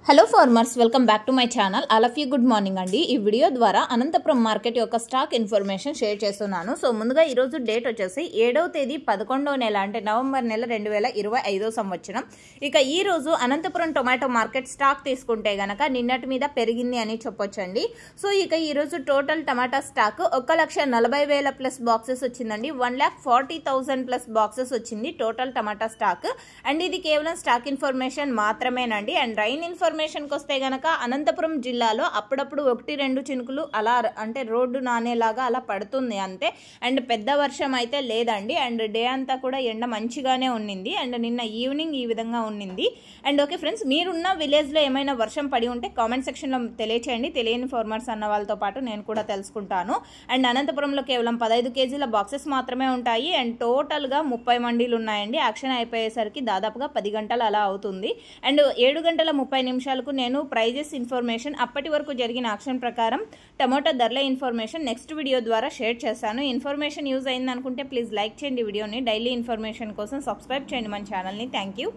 Hello farmers, welcome back to my channel. All of you good morning అండి. ఈ video ద్వారా Anantapuram market యొక్క stock information share చేస్తున్నాను. So ముందుగా ఈరోజు డేట్ వచ్చేసి 7వ తేదీ 11వ నెల, అంటే నవంబర్ నెల 2025 సంవత్సరం. ఇక ఈ రోజు అనంతపురం టొమాటో మార్కెట్ స్టాక్ తీసుకుంటే గనక నిన్నటి మీద పెరిగింది అని చెప్పొచ్చండి. సో ఇక ఈరోజు total tomato stock 1,40,000 plus boxes వచ్చిందండి. 1,40,000 ప్లస్ బాక్సెస్ వచ్చింది టోటల్ టమాటా స్టాక్. అండ్ ఇది కేవలం స్టాక్ ఇన్ఫర్మేషన్ మాత్రమేనండి. అండ్ రైన్ ఇన్ఫర్మేషన్ వస్తే గనక అనంతపురం జిల్లాలో అప్పుడప్పుడు 1-2 చినుకులు అలా అంటే రోడ్డు నానేలాగా అలా పడుతుంది అంతే. అండ్ పెద్ద వర్షం అయితే లేదండి. అండ్ డే అంతా కూడా ఎండ మంచిగానే ఉన్నింది. అండ్ నిన్న ఈవినింగ్ ఈ విధంగా ఉన్నింది. అండ్ ఓకే ఫ్రెండ్స్, మీరున్న విలేజ్లో ఏమైనా వర్షం పడి ఉంటే కామెంట్ సెక్షన్లో తెలియచేయండి. తెలియని ఫార్మర్స్ అన్న వాళ్ళతో పాటు నేను కూడా తెలుసుకుంటాను. అండ్ అనంతపురంలో కేవలం 15 కేజీల బాక్సెస్ మాత్రమే ఉంటాయి. అండ్ టోటల్గా 30 మండీలు ఉన్నాయండి. యాక్షన్ అయిపోయేసరికి దాదాపుగా 10 గంటలు అలా అవుతుంది. అండ్ 7:30 నిమిషాలకు నేను ప్రైజెస్ ఇన్ఫర్మేషన్, అప్పటి వరకు జరిగిన యాక్షన్ ప్రకారం టమోటా ధరల ఇన్ఫర్మేషన్ నెక్స్ట్ వీడియో ద్వారా షేర్ చేస్తాను. ఇన్ఫర్మేషన్ యూజ్ అయింది అనుకుంటే ప్లీజ్ లైక్ చేయండి వీడియోని. డైలీ ఇన్ఫర్మేషన్ కోసం సబ్స్క్రైబ్ చేయండి మన ఛానల్ని. Thank you.